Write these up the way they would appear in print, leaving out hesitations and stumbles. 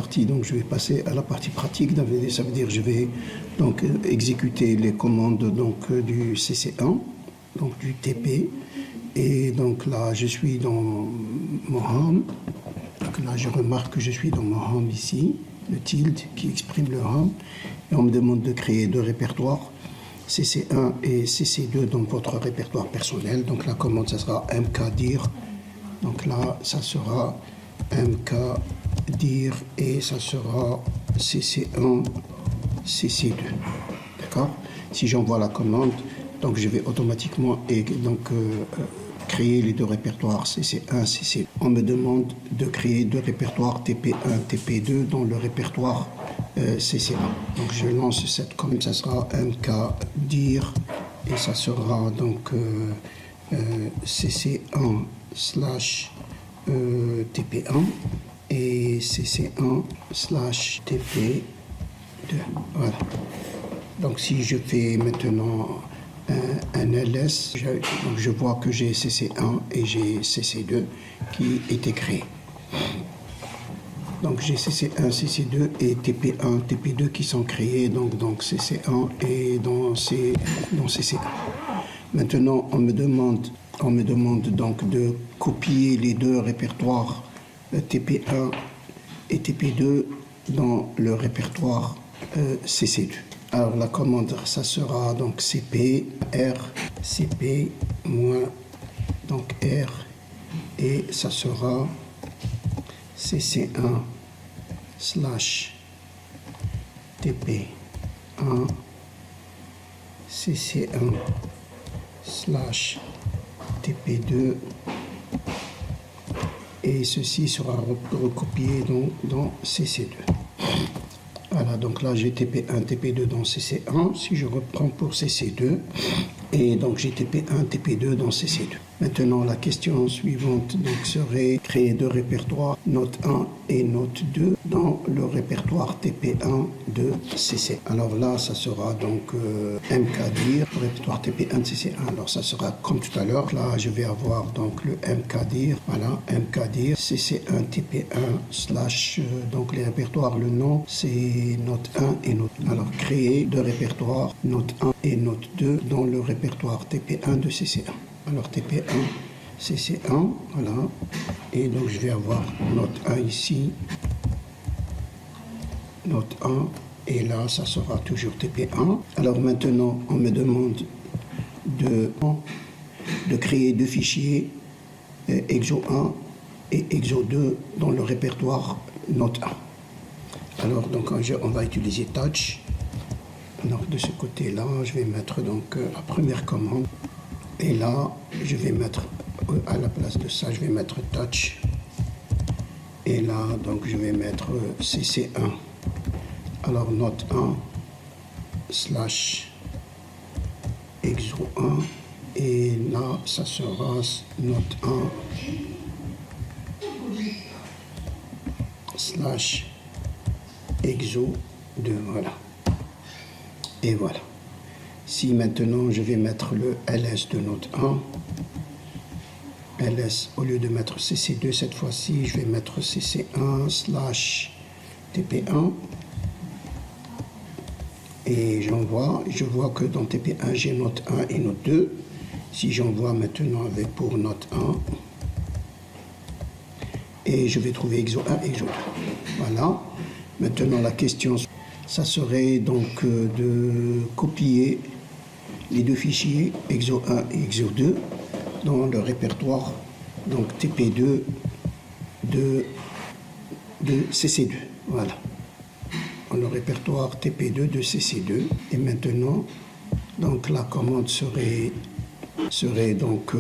partie, donc je vais passer à la partie pratique. Ça veut dire je vais donc exécuter les commandes donc du CC1, donc du TP. Et donc là, je suis dans mon home. Donc là, je remarque que je suis dans mon home ici, le tilde qui exprime le home. Et on me demande de créer deux répertoires, CC1 et CC2 dans votre répertoire personnel. Donc la commande, ça sera mkdir. Donc là, ça sera mkdir et ça sera CC1, CC2. D'accord? Si j'envoie la commande, donc je vais automatiquement créer les deux répertoires CC1, CC2. On me demande de créer deux répertoires TP1, TP2 dans le répertoire CC1. Donc je lance cette commande, ça sera mkdir et ça sera donc CC1 slash TP1 et CC1 slash TP2. Voilà. Donc si je fais maintenant un ls, je vois que j'ai CC1 et j'ai CC2 qui étaient créés. Donc j'ai CC1, CC2 et TP1, TP2 qui sont créés donc CC1 et dans CC1. Maintenant on me demande donc de copier les deux répertoires TP1 et TP2 dans le répertoire CC2. Alors la commande, ça sera donc cp r cp moins donc r et ça sera cc1 slash tp1 cc1 slash tp2 et ceci sera recopié dans cc2. Voilà, donc là j'ai TP1, TP2 dans CC1, si je reprends pour CC2, et donc j'ai TP1, TP2 dans CC2. Maintenant la question suivante donc, serait créer deux répertoires, note 1 et note 2, dans le répertoire TP1 de CC. Alors là ça sera donc mkdir, répertoire TP1 de CC1. Alors ça sera comme tout à l'heure, là je vais avoir donc le mkdir, voilà, mkdir, CC1, TP1, slash, donc les répertoires, le nom c'est note 1 et note 2. Alors créer deux répertoires, note 1 et note 2, dans le répertoire TP1 de CC1. Alors TP1, CC1, voilà, et donc je vais avoir note 1 ici, note 1, et là ça sera toujours TP1. Alors maintenant on me demande de créer deux fichiers, exo1 et exo2 dans le répertoire note 1. Alors donc on va utiliser touch. Donc de ce côté-là, je vais mettre donc la première commande. Et là, je vais mettre, à la place de ça, je vais mettre touch. Et là, donc, je vais mettre CC1. Alors, note 1 slash exo1. Et là, ça sera note 1 slash exo2. Voilà. Et voilà. Si maintenant je vais mettre le ls de note 1, ls au lieu de mettre cc2 cette fois-ci, je vais mettre cc1 slash tp1 et je vois que dans tp1 j'ai note 1 et note 2. Si j'envoie maintenant avec pour note 1 et je vais trouver exo1 et exo2. Voilà. Maintenant la question, ça serait donc de copier les deux fichiers exo1 et exo2 dans le répertoire donc TP2 de CC2. Voilà. Dans le répertoire TP2 de CC2. Et maintenant, donc la commande serait donc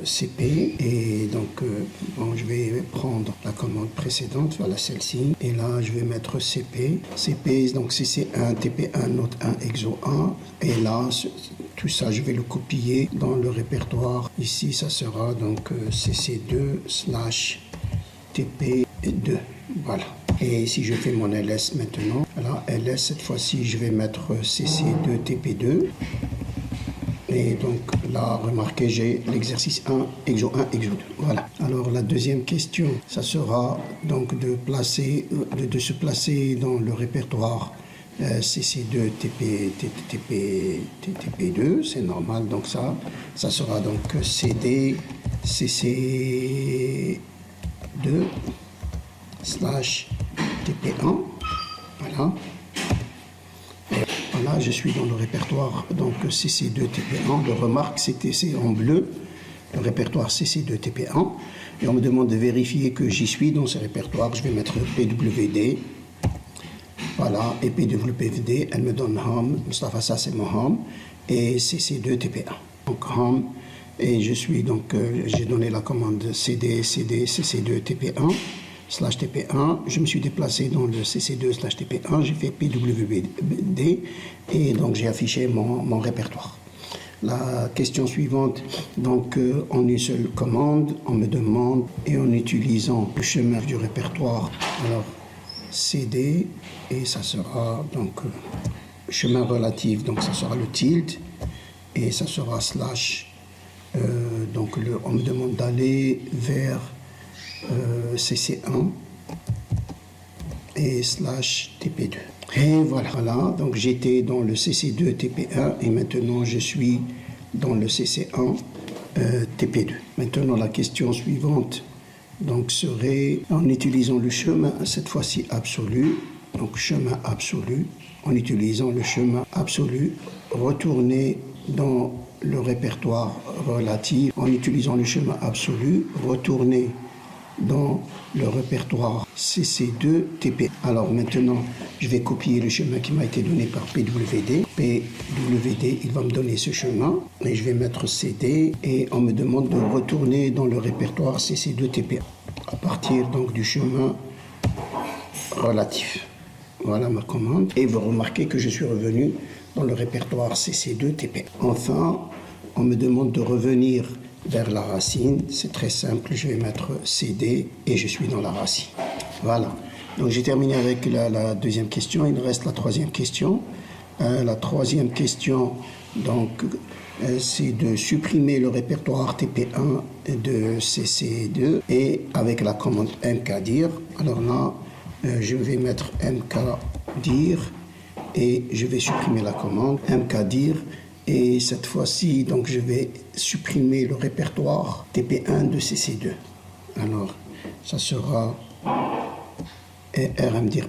CP et donc je vais prendre la commande précédente, voilà celle-ci, et là je vais mettre CP donc CC1 TP1 note 1 exo 1 et là tout ça je vais le copier dans le répertoire. Ici ça sera donc CC2 slash TP2. Voilà. Et si je fais mon ls maintenant, voilà, ls cette fois-ci je vais mettre CC2 TP2. Et donc là, remarquez, j'ai l'exercice 1, exo 1, exo 2. Voilà. Alors la deuxième question, ça sera donc de se placer dans le répertoire CC2, TP2, c'est normal. Donc ça sera donc CD, CC2 slash TP1. Voilà. Voilà, je suis dans le répertoire donc CC2 TP1. Le remarque, c'est en bleu, le répertoire CC2 TP1. Et on me demande de vérifier que j'y suis dans ce répertoire. Je vais mettre PWD. Voilà, et PWD, elle me donne home. Mustafa, ça c'est mon home. Et CC2 TP1. Donc home. Et je suis donc, j'ai donné la commande CD CC2 TP1. Slash TP1, je me suis déplacé dans le CC2 slash TP1, j'ai fait PWD et donc j'ai affiché mon répertoire. La question suivante, donc en une seule commande, on me demande, et en utilisant le chemin du répertoire, alors CD, et ça sera donc chemin relatif, donc ça sera le tilde, et ça sera slash, donc on me demande d'aller vers CC1 et slash TP2. Et voilà, donc j'étais dans le CC2 TP1 et maintenant je suis dans le CC1 TP2. Maintenant la question suivante donc serait en utilisant le chemin cette fois-ci absolu, donc chemin absolu, en utilisant le chemin absolu, retourner dans le répertoire relatif, en utilisant le chemin absolu, retourner dans le répertoire CC2 TP. Alors maintenant, je vais copier le chemin qui m'a été donné par PWD. PWD, il va me donner ce chemin et je vais mettre CD et on me demande de retourner dans le répertoire CC2 TP à partir donc du chemin relatif. Voilà ma commande et vous remarquez que je suis revenu dans le répertoire CC2 TP. Enfin, on me demande de revenir vers la racine, c'est très simple, je vais mettre CD et je suis dans la racine. Voilà, donc j'ai terminé avec la deuxième question, il reste la troisième question. La troisième question, donc, c'est de supprimer le répertoire TP1 de CC2 et avec la commande mkdir. Alors là, je vais mettre mkdir et je vais supprimer la commande mkdir. Et cette fois-ci, donc, je vais supprimer le répertoire TP1 de CC2. Alors, ça sera rmdir,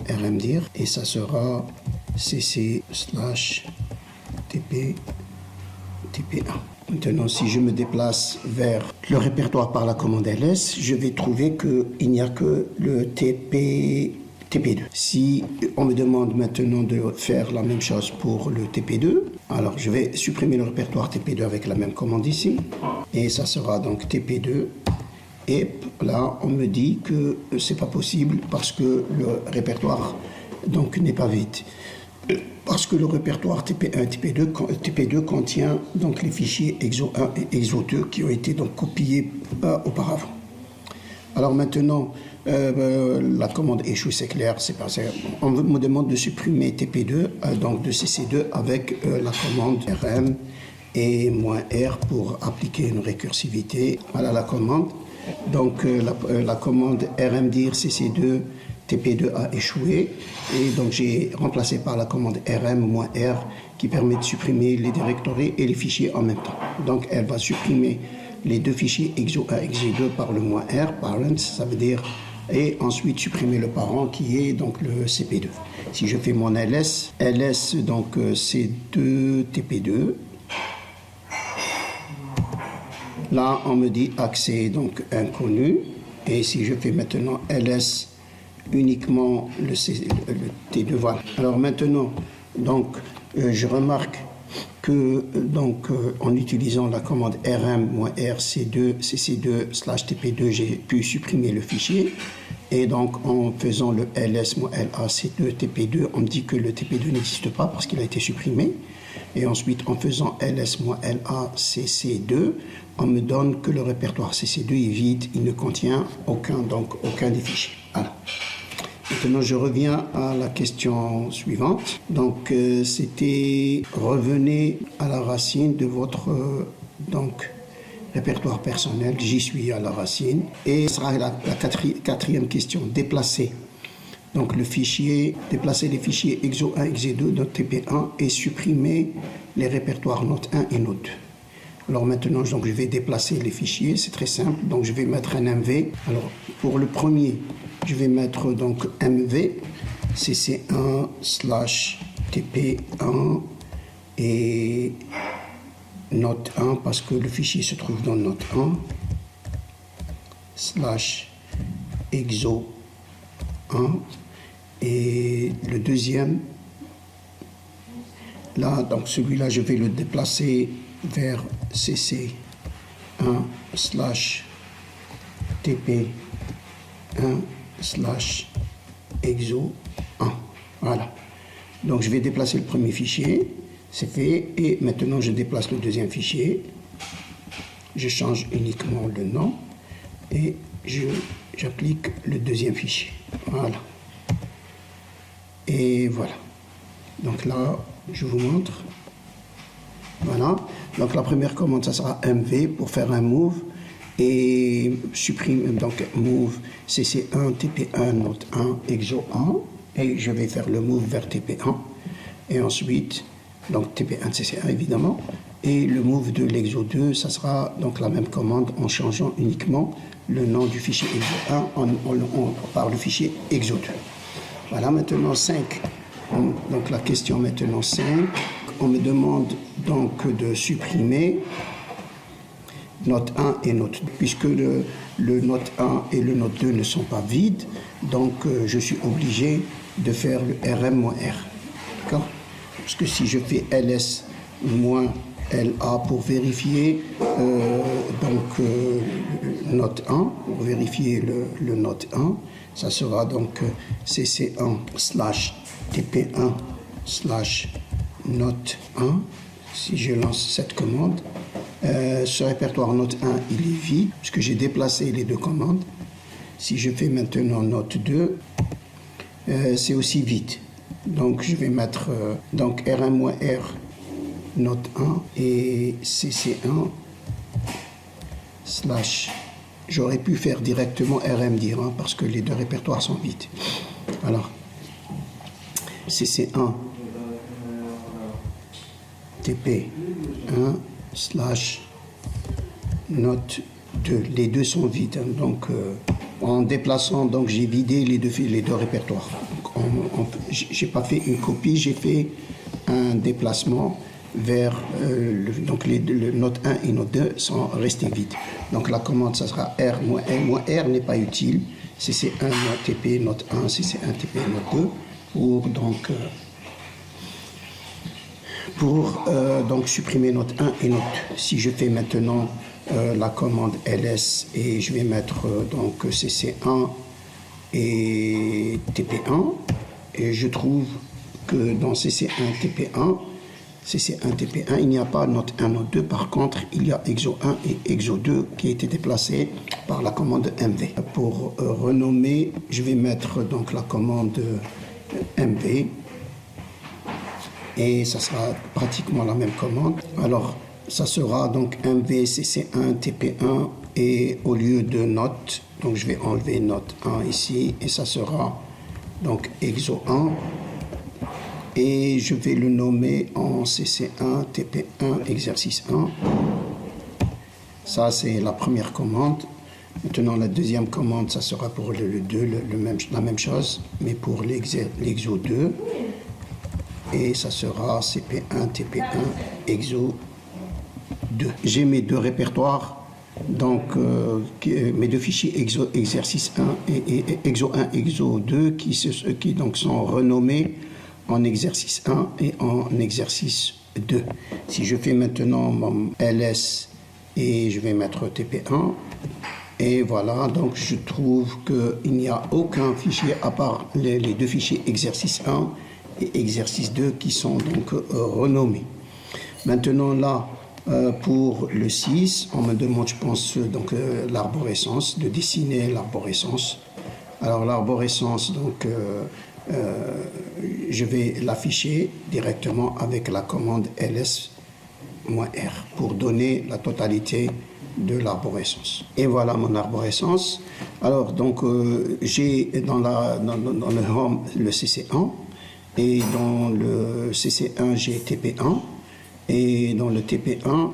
rmdir, et ça sera CC slash TP, TP1. Maintenant, si je me déplace vers le répertoire par la commande ls, je vais trouver qu'il n'y a que le TP2. Si on me demande maintenant de faire la même chose pour le TP2, alors je vais supprimer le répertoire TP2 avec la même commande ici. Et ça sera donc TP2. Et là, on me dit que c'est pas possible parce que le répertoire donc n'est pas vide. Parce que le répertoire TP1 TP2 contient donc les fichiers exo1 et exo2 qui ont été donc copiés auparavant. Alors maintenant, la commande échoue, c'est clair, c'est passé. On me demande de supprimer TP2, donc de CC2 avec la commande rm et -r pour appliquer une récursivité. Voilà la commande. Donc la commande rmdir CC2 TP2 a échoué et donc j'ai remplacé par la commande rm-r qui permet de supprimer les directories et les fichiers en même temps. Donc elle va supprimer les deux fichiers exo1 et exo2 par le -r, parent, ça veut dire, et ensuite supprimer le parent qui est donc le CP2. Si je fais mon ls donc C2 TP2, là on me dit accès donc inconnu, et si je fais maintenant ls uniquement le T2, voilà. Alors maintenant, donc je remarque que donc en utilisant la commande rm-r cc2 slash tp2, j'ai pu supprimer le fichier. Et donc en faisant le ls-la c2 tp2, on me dit que le tp2 n'existe pas parce qu'il a été supprimé. Et ensuite en faisant ls-la cc2, on me donne que le répertoire cc2 est vide, il ne contient aucun des fichiers. Voilà. Maintenant, je reviens à la question suivante. Donc, c'était revenez à la racine de votre répertoire personnel. J'y suis à la racine. Et ce sera la quatrième question. Déplacer. Donc, déplacer les fichiers exo 1, exo 2, note TP1 et supprimer les répertoires note 1 et note 2. Alors maintenant, donc, je vais déplacer les fichiers, c'est très simple. Donc je vais mettre un MV. Alors pour le premier, je vais mettre donc MV, cc1 / tp1 et note 1 parce que le fichier se trouve dans note 1 / exo 1 et le deuxième, là, donc celui-là, je vais le déplacer vers cc1 / tp1 / exo 1. Voilà. Donc je vais déplacer le premier fichier, c'est fait, et maintenant je déplace le deuxième fichier. Je change uniquement le nom et j'applique le deuxième fichier. Voilà. Et voilà. Donc là, je vous montre. Voilà. Donc la première commande, ça sera MV pour faire un move et supprime donc move cc1 tp1 note 1 exo 1 et je vais faire le move vers tp1 et ensuite donc tp1 cc1 évidemment et le move de l'exo 2, ça sera donc la même commande en changeant uniquement le nom du fichier exo 1 par le fichier exo 2. Voilà, maintenant 5. Donc la question maintenant 5. On me demande donc de supprimer note 1 et note 2, puisque le note 1 et le note 2 ne sont pas vides, donc je suis obligé de faire le RM-R. D'accord? Parce que si je fais LS moins LA pour vérifier note 1, pour vérifier le note 1, ça sera donc cc1 / tp1 / note 1. Si je lance cette commande, ce répertoire note 1 il est vide puisque j'ai déplacé les deux commandes. Si je fais maintenant note 2, c'est aussi vide. Donc je vais mettre donc RM-R note 1 et cc1 / j'aurais pu faire directement RM-dir parce que les deux répertoires sont vides. Alors cc1 tp1 / note 2. Les deux sont vides. Donc, en déplaçant, donc j'ai vidé les deux répertoires. J'ai pas fait une copie, j'ai fait un déplacement vers donc le note 1 et note 2 sont restés vides. Donc la commande, ça sera R-L. R n'est pas utile. cc1 tp note 1, cc1 tp note 2 pour supprimer note 1 et note 2. Si je fais maintenant la commande ls et je vais mettre donc cc1 et tp1 et je trouve que dans cc1 tp1 il n'y a pas note 1 note 2, par contre il y a exo 1 et exo 2 qui a été déplacé par la commande mv. Pour renommer, je vais mettre donc la commande mv et ça sera pratiquement la même commande. Alors ça sera donc mv cc1 tp1 et au lieu de note, donc je vais enlever note 1 ici et ça sera donc exo 1 et je vais le nommer en cc1 tp1 exercice 1. Ça c'est la première commande. Maintenant la deuxième commande, ça sera pour le 2 la même chose mais pour l'exo 2 et ça sera cp1 tp1 exo 2. J'ai mes deux répertoires, donc mes deux fichiers exercice 1 et exo 1 exo 2 qui donc sont renommés en exercice 1 et en exercice 2. Si je fais maintenant mon ls et je vais mettre tp1 et voilà, donc je trouve qu'il n'y a aucun fichier à part les deux fichiers exercice 1 et exercice 2 qui sont donc renommés. Maintenant là, pour le 6, on me demande, je pense, donc l'arborescence, de dessiner l'arborescence. Alors l'arborescence, donc, je vais l'afficher directement avec la commande ls-r pour donner la totalité de l'arborescence. Et voilà mon arborescence. Alors donc j'ai dans le home le CC1 et dans le CC1 j'ai TP1 et dans le TP1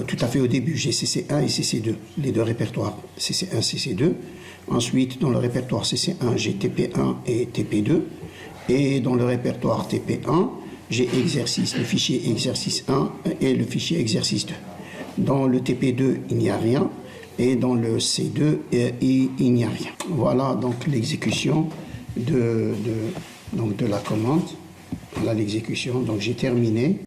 tout à fait au début j'ai CC1 et CC2, les deux répertoires CC1 CC2. Ensuite dans le répertoire CC1 j'ai TP1 et TP2 et dans le répertoire TP1 j'ai exercice, le fichier exercice 1 et le fichier exercice 2. Dans le TP2, il n'y a rien. Et dans le C2, il n'y a rien. Voilà donc l'exécution de la commande. Voilà l'exécution. Donc j'ai terminé.